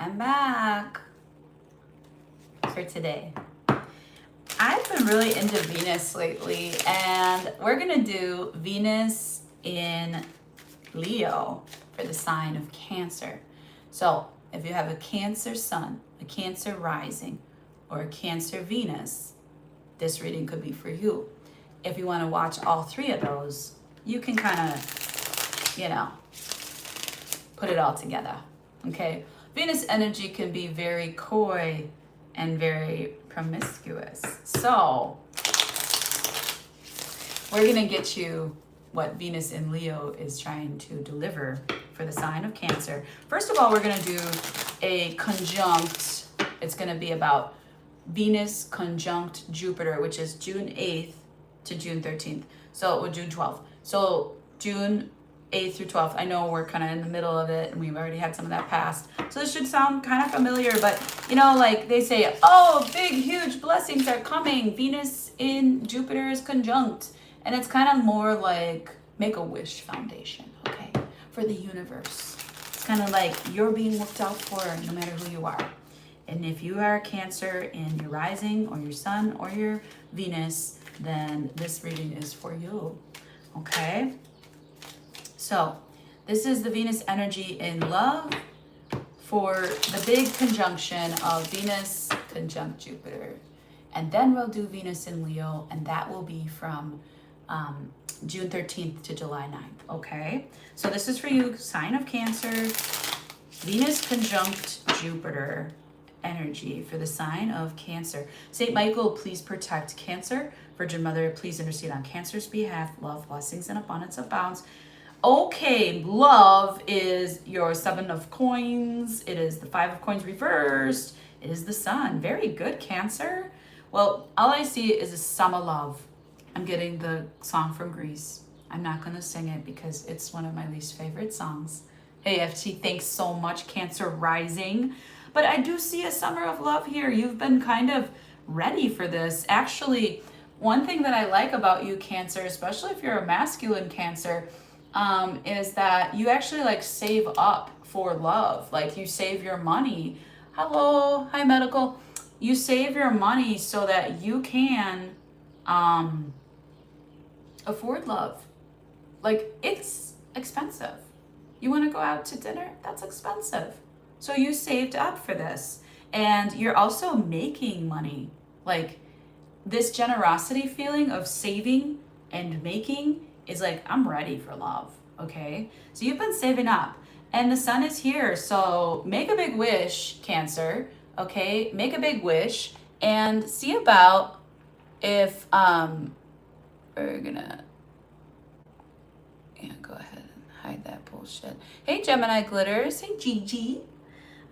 I'm back for today. I've been really into Venus lately, and we're gonna do Venus in Leo for the sign of Cancer. So, if you have a Cancer sun, a Cancer rising, or a Cancer Venus, this reading could be for you. If you want to watch all three of those, you can kind of, put it all together. Okay? Venus energy can be very coy and very promiscuous. So, we're going to get you what Venus in Leo is trying to deliver for the sign of Cancer. First of all, we're going to do a conjunct. It's going to be about Venus conjunct Jupiter, which is June 8th to June 13th. So, or June 12th. So, June 8th through 12th. I know we're kind of in the middle of it and we've already had some of that past. So, this should sound kind of familiar, but like they say, oh, big, huge blessings are coming. Venus in Jupiter is conjunct. And it's kind of more like Make-A-Wish Foundation, okay, for the universe. It's kind of like you're being looked out for no matter who you are. And if you are a Cancer in your rising or your sun or your Venus, then this reading is for you, okay? So this is the Venus energy in love for the big conjunction of Venus conjunct Jupiter. And then we'll do Venus in Leo, and that will be from June 13th to July 9th, okay? So this is for you, sign of Cancer, Venus conjunct Jupiter energy for the sign of Cancer. Saint Michael, please protect Cancer. Virgin Mother, please intercede on Cancer's behalf. Love, blessings, and abundance abounds. Okay, love is your 7 of coins. It is the 5 of coins reversed. It is the sun. Very good, Cancer. Well, all I see is a summer love. I'm getting the song from Greece. I'm not going to sing it because it's one of my least favorite songs. AFT, thanks so much, Cancer rising. But I do see a summer of love here. You've been kind of ready for this. Actually, one thing that I like about you, Cancer, especially if you're a masculine Cancer, is that you actually like save up for love. Like you save your money. Hello, hi medical. You save your money so that you can afford love. Like it's expensive. You want to go out to dinner? That's expensive. So you saved up for this. And you're also making money. Like this generosity feeling of saving and making is like, I'm ready for love. Okay. So you've been saving up and the sun is here. So make a big wish, Cancer. Okay. Make a big wish and see about if, we're gonna, go ahead and hide that bullshit. Hey, Gemini Glitters. Hey, Gigi.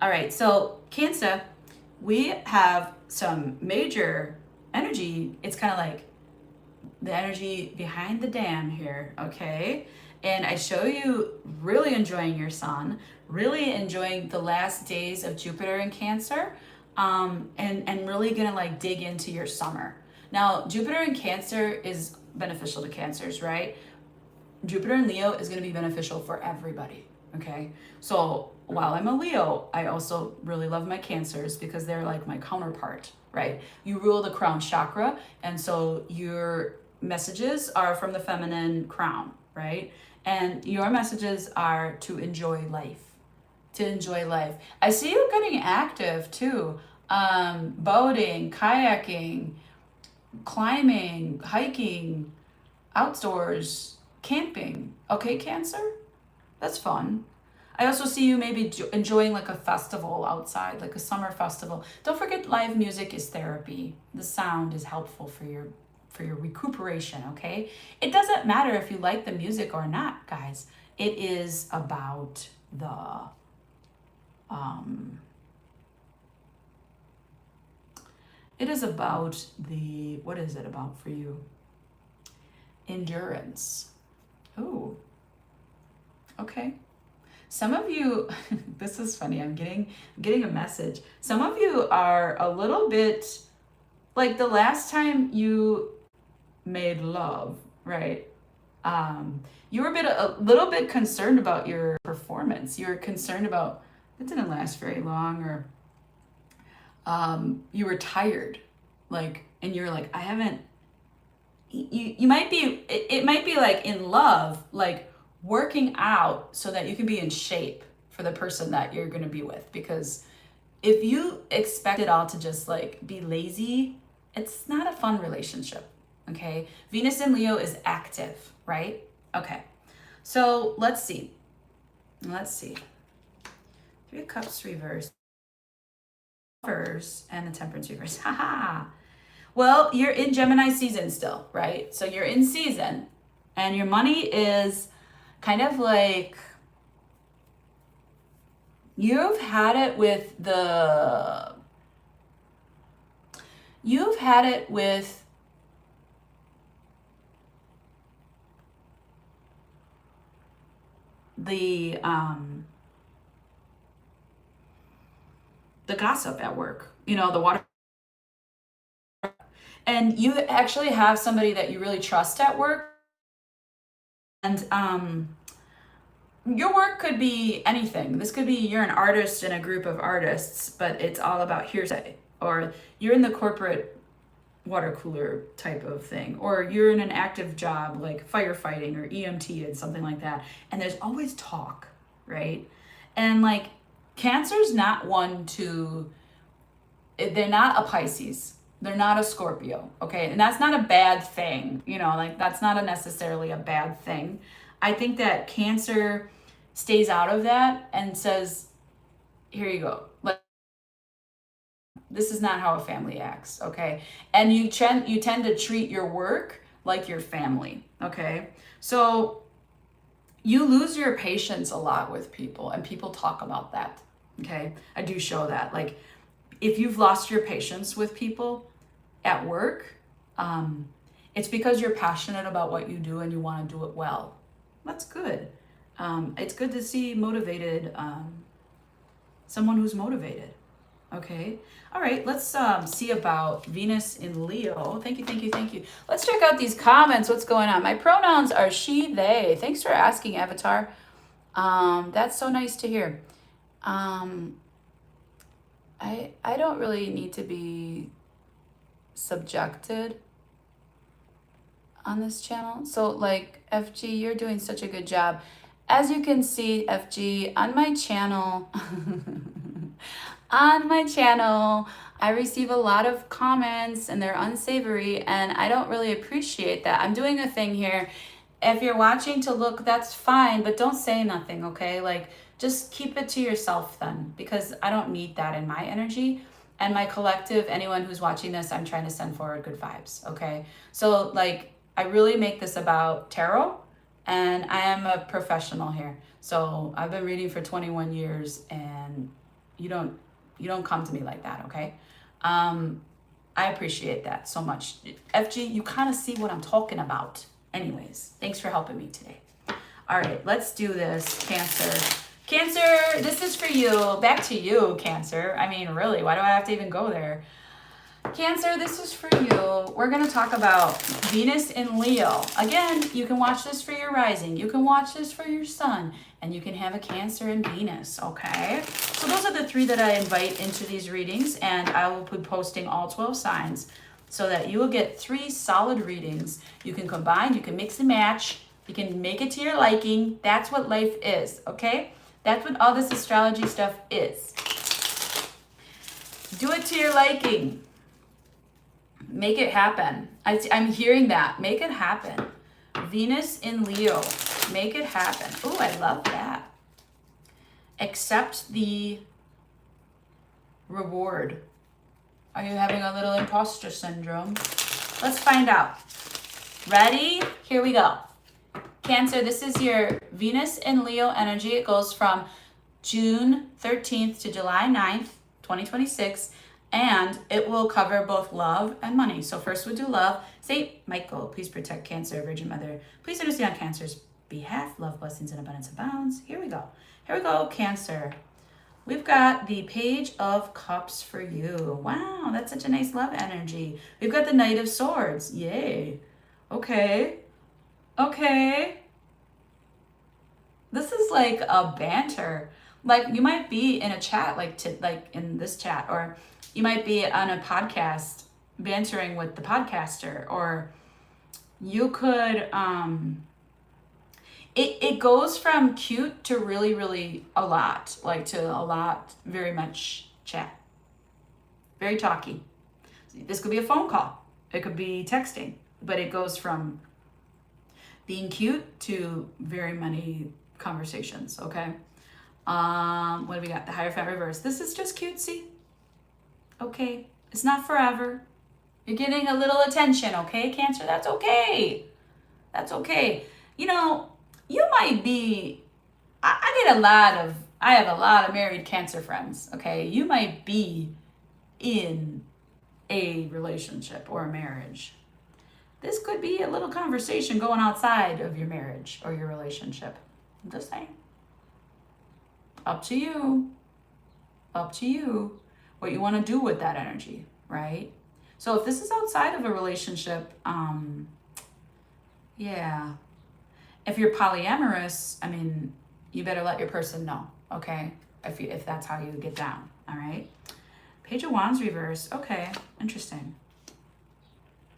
All right, so Cancer, we have some major energy. It's kind of like the energy behind the dam here, okay? And I show you really enjoying your sun, really enjoying the last days of Jupiter in Cancer, and really gonna like dig into your summer. Now, Jupiter in Cancer is beneficial to Cancers, right? Jupiter in Leo is gonna be beneficial for everybody, okay? So while I'm a Leo, I also really love my Cancers because they're like my counterpart, right? You rule the crown chakra, and so your messages are from the feminine crown, right? And your messages are to enjoy life, to enjoy life. I see you getting active too. Boating, kayaking, climbing, hiking, outdoors, camping. Okay, Cancer? That's fun. I also see you maybe enjoying like a festival outside, like a summer festival. Don't forget live music is therapy. The sound is helpful for your recuperation, okay? It doesn't matter if you like the music or not, guys. It is about the what is it about for you? Endurance. Ooh. Okay. Some of you, this is funny, I'm getting a message. Some of you are a little bit, like the last time you made love, right? You were a little bit concerned about your performance. You were concerned about it didn't last very long, or you were tired, like, and you're like, I haven't, you might be, it might be like in love, like working out so that you can be in shape for the person that you're going to be with. Because if you expect it all to just like be lazy, it's not a fun relationship. Okay. Venus in Leo is active, right? Okay. So let's see. Three of Cups reverse, and the Temperance reverse. Haha. Well, you're in Gemini season still, right? So you're in season, and your money is kind of like, you've had it with the, you've had it with the gossip at work, you know, the water. And you actually have somebody that you really trust at work. And your work could be anything. This could be you're an artist in a group of artists, but it's all about hearsay. Or you're in the corporate water cooler type of thing. Or you're in an active job like firefighting or EMT and something like that. And there's always talk, right? And like Cancer's not one to, they're not a Pisces. They're not a Scorpio, okay? And that's not a bad thing, you know, like that's not necessarily a bad thing. I think that Cancer stays out of that and says, here you go. Like, this is not how a family acts, okay? And you tend to treat your work like your family, okay? So you lose your patience a lot with people, and people talk about that, okay? I do show that. Like, if you've lost your patience with people at work, it's because you're passionate about what you do and you want to do it well. That's good. It's good to see motivated, someone who's motivated. Okay. All right. Let's see about Venus in Leo. Thank you. Let's check out these comments. What's going on? My pronouns are she, they. Thanks for asking, Avatar. That's so nice to hear. I don't really need to be subjected on this channel. So like FG, you're doing such a good job. As you can see, FG, on my channel, I receive a lot of comments and they're unsavory, and I don't really appreciate that. I'm doing a thing here. If you're watching to look, that's fine, but don't say nothing, okay? Like, just keep it to yourself then, because I don't need that in my energy. And my collective, anyone who's watching this, I'm trying to send forward good vibes, okay? So like, I really make this about tarot, and I am a professional here. So I've been reading for 21 years, and you don't come to me like that, okay? I appreciate that so much. FG, you kind of see what I'm talking about. Anyways, thanks for helping me today. All right, let's do this, Cancer. Cancer, this is for you. Back to you, Cancer. I mean, really, why do I have to even go there? Cancer, this is for you. We're going to talk about Venus in Leo. Again, you can watch this for your rising. You can watch this for your sun. And you can have a Cancer and Venus, okay? So those are the three that I invite into these readings. And I will be posting all 12 signs so that you will get 3 solid readings. You can combine, you can mix and match. You can make it to your liking. That's what life is, okay? That's what all this astrology stuff is. Do it to your liking. Make it happen. I'm hearing that. Make it happen. Venus in Leo. Make it happen. Oh, I love that. Accept the reward. Are you having a little imposter syndrome? Let's find out. Ready? Here we go. Cancer, this is your Venus in Leo energy. It goes from June 13th to July 9th, 2026. And it will cover both love and money. So first we'll do love. Saint Michael, please protect Cancer, Virgin Mother. Please understand Cancer's behalf. Love, blessings, and abundance abounds. Here we go. Here we go, Cancer. We've got the Page of Cups for you. Wow, that's such a nice love energy. We've got the Knight of Swords. Yay. Okay. Okay. This is like a banter. Like you might be in a chat, like in this chat, or you might be on a podcast bantering with the podcaster, or you could, it goes from cute to really, really a lot, like to a lot, very much chat, very talky. This could be a phone call. It could be texting, but it goes from being cute to very many conversations, okay? What do we got? The Hierophant reverse. This is just cutesy. Okay, it's not forever. You're getting a little attention, okay, Cancer? That's okay. That's okay. You know, you might be, I have a lot of married Cancer friends, okay? You might be in a relationship or a marriage. This could be a little conversation going outside of your marriage or your relationship. I'm just saying. Up to you. Up to you. What you want to do with that energy, right? So if this is outside of a relationship, yeah. If you're polyamorous, I mean, you better let your person know, okay? If that's how you get down, all right? Page of Wands reversed. Okay, interesting.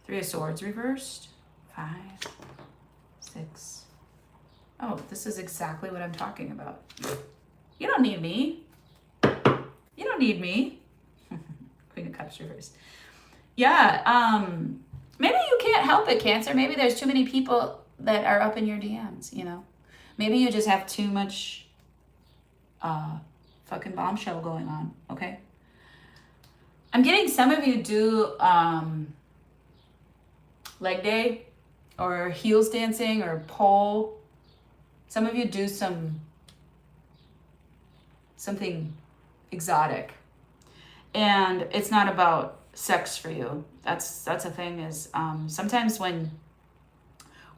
Three of Swords reversed. 5, 6. Oh, this is exactly what I'm talking about. You don't need me. You don't need me. Queen of Cups reversed. Yeah, maybe you can't help it, Cancer. Maybe there's too many people that are up in your DMs, you know? Maybe you just have too much fucking bombshell going on, okay? I'm getting some of you do leg day or heels dancing or pole. Some of you do something exotic. And it's not about sex for you. That's a thing is sometimes when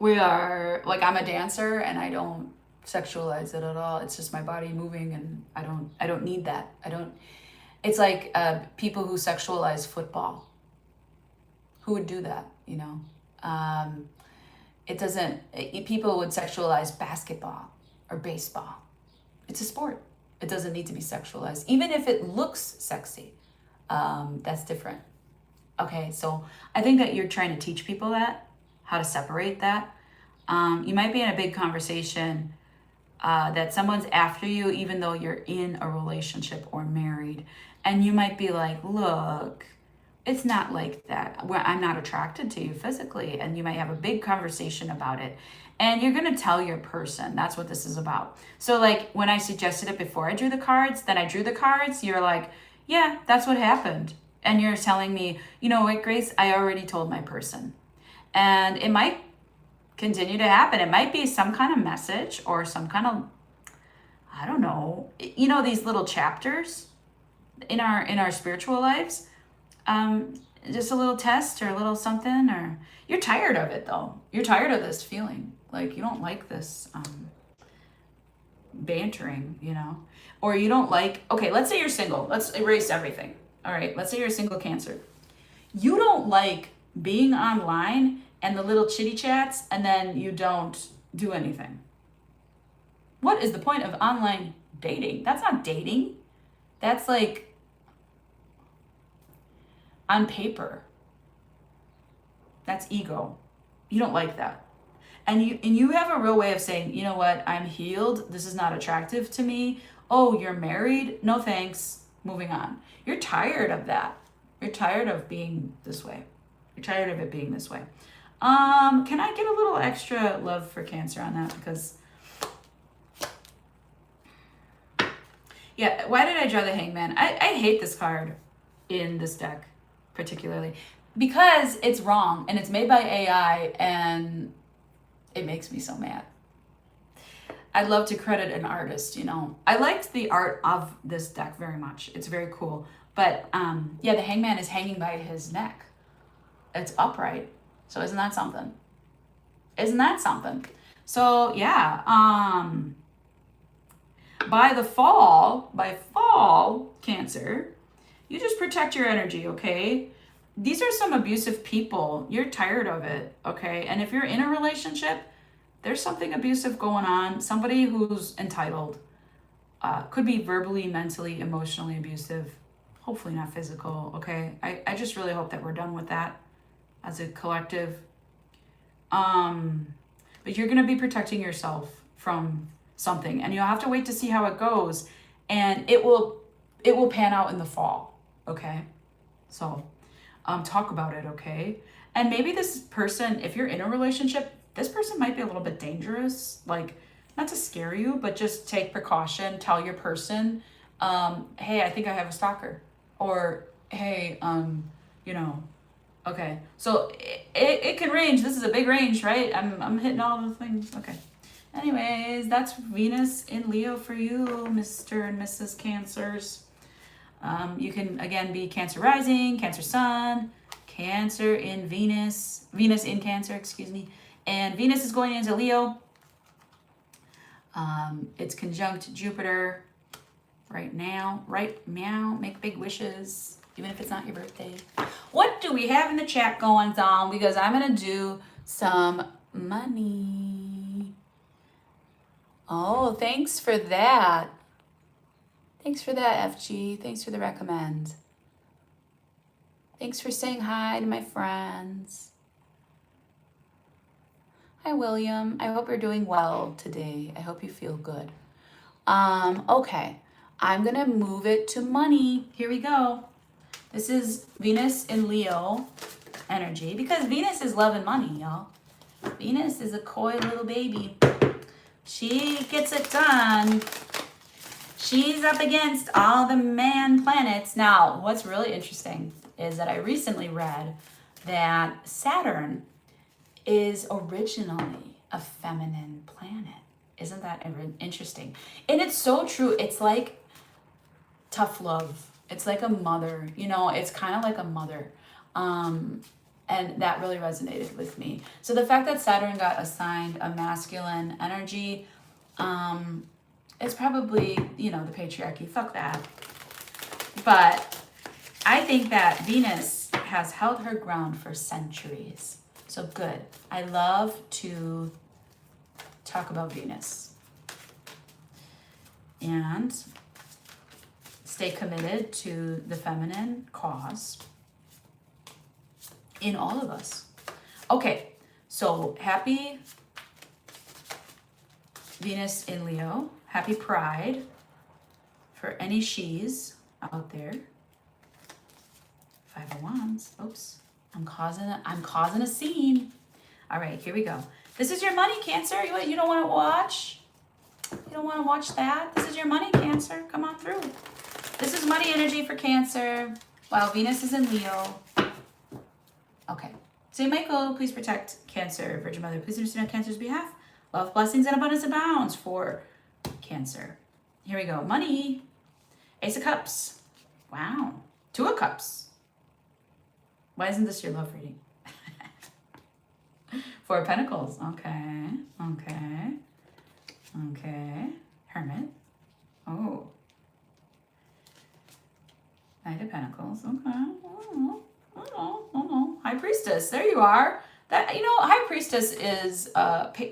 we are, like I'm a dancer and I don't sexualize it at all. It's just my body moving and I don't need that. It's like people who sexualize football. Who would do that, you know? People would sexualize basketball or baseball. It's a sport. It doesn't need to be sexualized. Even if it looks sexy, that's different. Okay, so I think that you're trying to teach people that, how to separate that. You might be in a big conversation that someone's after you, even though you're in a relationship or married. And you might be like, look, it's not like that. I'm not attracted to you physically. And you might have a big conversation about it. And you're going to tell your person. That's what this is about. So like when I suggested it before I drew the cards, then I drew the cards, you're like, yeah, that's what happened. And you're telling me, you know what, Grace, I already told my person. And it might continue to happen. It might be some kind of message or some kind of, I don't know, you know, these little chapters in our spiritual lives. Just a little test or a little something, or you're tired of it though. You're tired of this feeling. Like you don't like this bantering, you know, or you don't like, okay, let's say you're single. Let's erase everything. All right, let's say you're a single Cancer. You don't like being online and the little chitty chats and then you don't do anything. What is the point of online dating? That's not dating. That's like on paper. That's ego. You don't like that. And you have a real way of saying, you know what, I'm healed. This is not attractive to me. Oh, you're married? No thanks. Moving on. You're tired of that. You're tired of being this way. You're tired of it being this way. Can I get a little extra love for Cancer on that? Because, yeah, why did I draw the Hangman? I hate this card in this deck particularly because it's wrong and it's made by AI and it makes me so mad. I'd love to credit an artist, you know. I liked the art of this deck very much. It's very cool. But yeah, the Hangman is hanging by his neck. It's upright. So isn't that something? Isn't that something? So yeah, by fall, Cancer, you just protect your energy, okay? These are some abusive people. You're tired of it, okay? And if you're in a relationship, there's something abusive going on. Somebody who's entitled. could be verbally, mentally, emotionally abusive, hopefully not physical, okay? I just really hope that we're done with that as a collective. But you're going to be protecting yourself from something, and you'll have to wait to see how it goes, and it will pan out in the fall, okay? So talk about it, okay? And maybe this person, if you're in a relationship, this person might be a little bit dangerous, like not to scare you, but just take precaution. Tell your person, hey, I think I have a stalker, or hey, okay. So it can range. This is a big range, right? I'm hitting all the things. Okay. Anyways, that's Venus in Leo for you, Mr. and Mrs. Cancers. You can, again, be Cancer rising, Cancer sun, Cancer in Venus in Cancer, excuse me. And Venus is going into Leo. It's conjunct Jupiter right now. Make big wishes, even if it's not your birthday. What do we have in the chat going on? Because I'm going to do some money. Oh, thanks for that. Thanks for that, FG. Thanks for the recommend. Thanks for saying hi to my friends. Hi, William. I hope you're doing well today. I hope you feel good. Okay. I'm going to move it to money. Here we go. This is Venus in Leo energy, because Venus is love and money, y'all. Venus is a coy little baby. She gets it done. She's up against all the man planets. Now, what's really interesting is that I recently read that Saturn is originally a feminine planet. Isn't that interesting? And it's so true. It's like tough love. It's like a mother, it's kind of like a mother. And that really resonated with me. So the fact that Saturn got assigned a masculine energy, it's probably, the patriarchy. Fuck that. But I think that Venus has held her ground for centuries. So good. I love to talk about Venus. And stay committed to the feminine cause in all of us. Okay, so happy Venus in Leo. Happy Pride for any she's out there. 5 of Wands. Oops, I'm causing a scene. All right, here we go. This is your money, Cancer. You don't want to watch? You don't want to watch that? This is your money, Cancer. Come on through. This is money energy for Cancer, while Venus is in Leo. Okay. Saint Michael, please protect Cancer. Virgin Mother, please intercede on Cancer's behalf. Love, blessings, and abundance abounds for Cancer. Here we go. Money. Ace of Cups. Wow. 2 of Cups. Why isn't this your love reading? 4 of Pentacles. Okay. Hermit. Oh. Knight of Pentacles. Okay. High Priestess. There you are. That, High Priestess is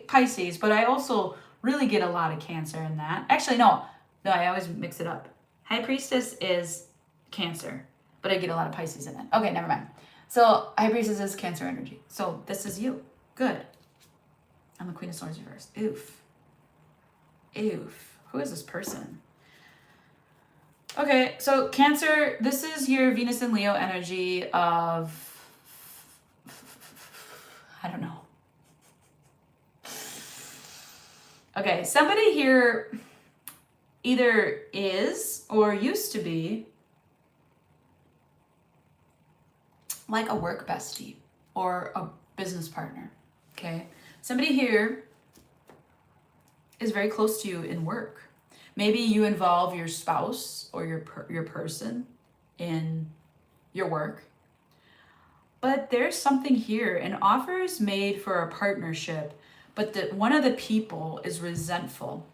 Pisces, but I also really get a lot of Cancer in that. Actually, no, I always mix it up. High Priestess is Cancer, but I get a lot of Pisces in it. Okay, never mind. So High Priestess is Cancer energy. So this is you. Good. I'm the Queen of Swords reversed. Oof. Who is this person? Okay, so Cancer, this is your Venus and Leo energy of, I don't know. Okay, somebody here either is or used to be like a work bestie or a business partner, okay? Somebody here is very close to you in work. Maybe you involve your spouse or your person in your work. But there's something here. An offer is made for a partnership, but one of the people is resentful,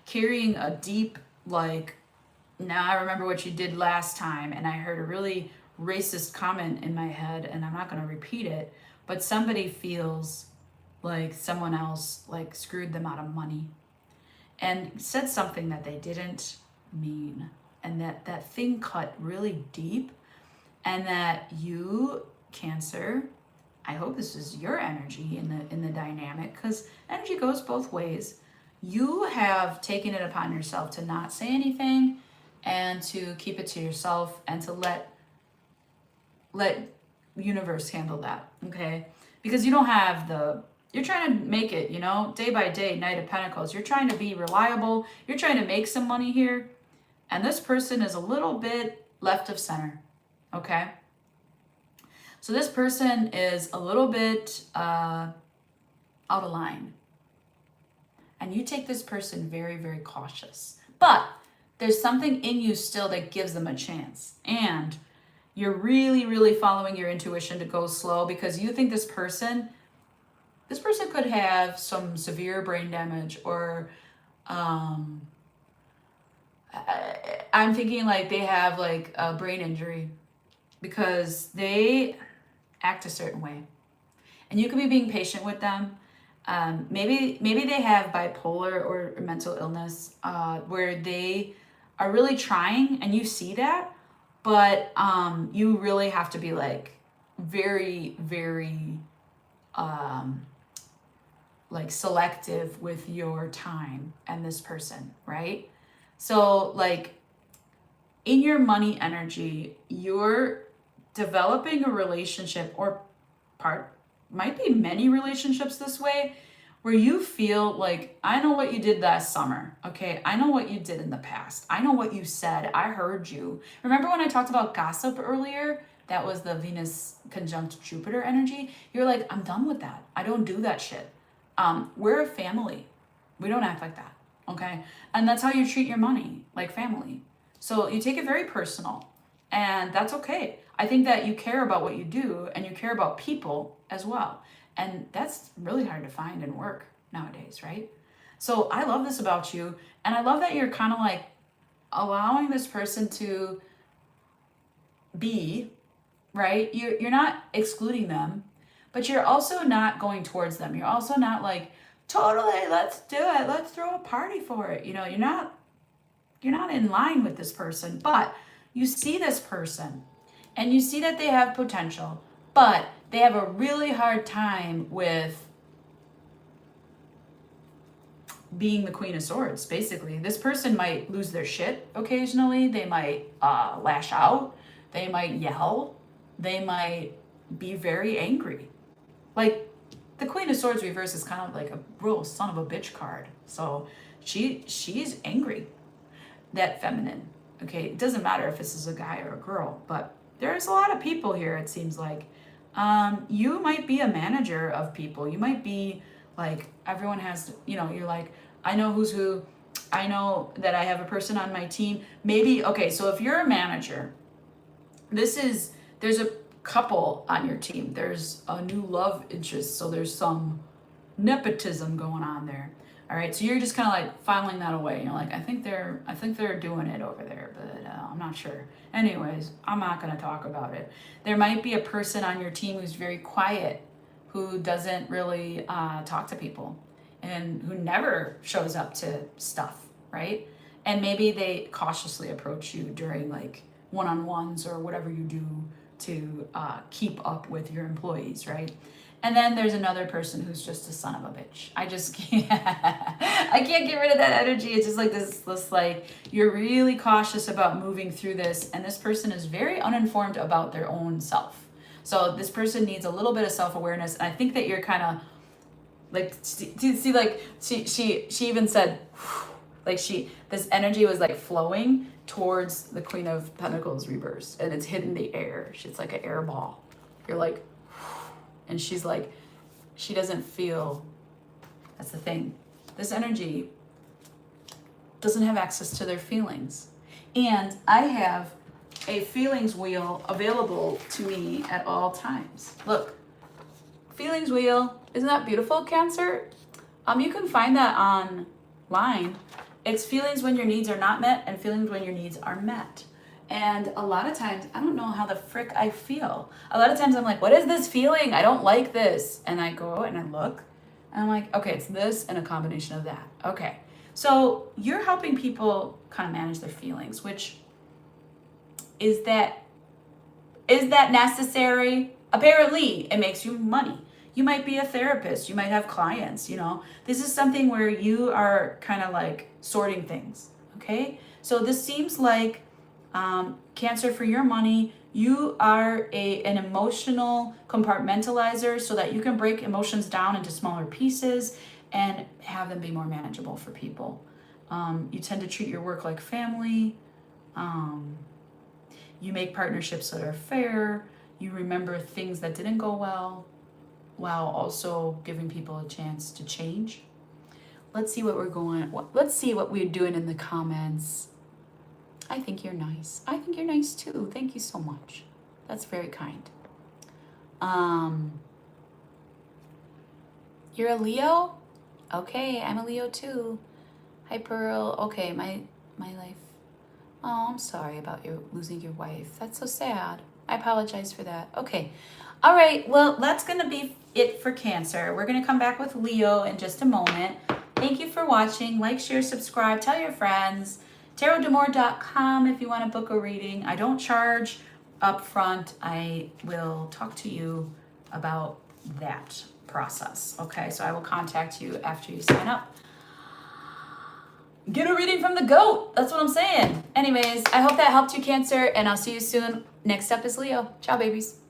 carrying a deep, now I remember what you did last time, and I heard a really racist comment in my head, and I'm not going to repeat it, but somebody feels like someone else screwed them out of money. and said something that they didn't mean, and that thing cut really deep, and that you, Cancer, I hope this is your energy in the dynamic, because energy goes both ways. You have taken it upon yourself to not say anything and to keep it to yourself and to let universe handle that, okay? Because you don't have you're trying to make it, day by day, Knight of Pentacles. You're trying to be reliable. You're trying to make some money here. And this person is a little bit left of center, okay? So this person is a little bit out of line. And you take this person very, very cautious. But there's something in you still that gives them a chance. And you're really, really following your intuition to go slow, because you think this person could have some severe brain damage, or I'm thinking like they have like a brain injury, because they act a certain way. And you could be being patient with them. Maybe they have bipolar or mental illness, where they are really trying, and you see that, but you really have to be like very, very like selective with your time and this person, right? So like in your money energy, you're developing a relationship, or might be many relationships this way, where you feel like, I know what you did last summer, okay? I know what you did in the past. I know what you said. I heard you. Remember when I talked about gossip earlier? That was the Venus conjunct Jupiter energy. You're like, I'm done with that. I don't do that shit. We're a family. We don't act like that, okay? And that's how you treat your money, like family. So you take it very personal, and that's okay. I think that you care about what you do, and you care about people as well. And that's really hard to find in work nowadays, right? So I love this about you. And I love that you're kind of like allowing this person to be, right? You're not excluding them, but you're also not going towards them. You're also not like, totally, let's do it. Let's throw a party for it. You're not in line with this person, but you see this person and you see that they have potential, but they have a really hard time with being the Queen of Swords, basically. This person might lose their shit occasionally. They might lash out. They might yell. They might be very angry. Like, the Queen of Swords reverse is kind of like a real son of a bitch card. So she's angry, that feminine. Okay, it doesn't matter if this is a guy or a girl, but there's a lot of people here, it seems like. You might be a manager of people. You might be like, everyone has, you're like, I know who's who. I know that I have a person on my team. Maybe, okay, so if you're a manager, there's a couple on your team. There's a new love interest. So there's some nepotism going on there. All right, so you're just kind of like filing that away. You're like, I think they're doing it over there, but I'm not sure. Anyways, I'm not going to talk about it. There might be a person on your team who's very quiet, who doesn't really talk to people, and who never shows up to stuff, right? And maybe they cautiously approach you during like one-on-ones or whatever you do to keep up with your employees, right? And then there's another person who's just a son of a bitch. I just can't, I can't get rid of that energy. It's just like this like, you're really cautious about moving through this, and this person is very uninformed about their own self. So this person needs a little bit of self-awareness, and I think that you're kind of like, see, like she even said, like this energy was like flowing towards the Queen of Pentacles reverse, and it's hidden the air. It's like an air ball. You're like, and she's like, she doesn't feel, that's the thing. This energy doesn't have access to their feelings. And I have a feelings wheel available to me at all times. Look, feelings wheel, isn't that beautiful, Cancer? You can find that online. It's feelings when your needs are not met and feelings when your needs are met. And a lot of times, I don't know how the frick I feel. A lot of times I'm like, what is this feeling? I don't like this. And I go and I look, and I'm like, okay, it's this and a combination of that. Okay. So you're helping people kind of manage their feelings, which is that necessary? Apparently, it makes you money. You might be a therapist, you might have clients, you know. This is something where you are kind of like sorting things, okay? So this seems like Cancer, for your money, you are an emotional compartmentalizer so that you can break emotions down into smaller pieces and have them be more manageable for people. You tend to treat your work like family. You make partnerships that are fair. You remember things that didn't go well while also giving people a chance to change. Let's see what we're doing in the comments. I think you're nice. I think you're nice too. Thank you so much. That's very kind. You're a Leo? Okay, I'm a Leo too. Hi Pearl. Okay, my life. Oh, I'm sorry about losing your wife. That's so sad. I apologize for that. Okay. All right. Well, that's going to be it for Cancer. We're going to come back with Leo in just a moment. Thank you for watching. Like, share, subscribe, tell your friends. tarotdamore.com if you want to book a reading. I don't charge up front. I will talk to you about that process. Okay, so I will contact you after you sign up. Get a reading from the goat. That's what I'm saying. Anyways, I hope that helped you, Cancer, and I'll see you soon. Next up is Leo. Ciao, babies.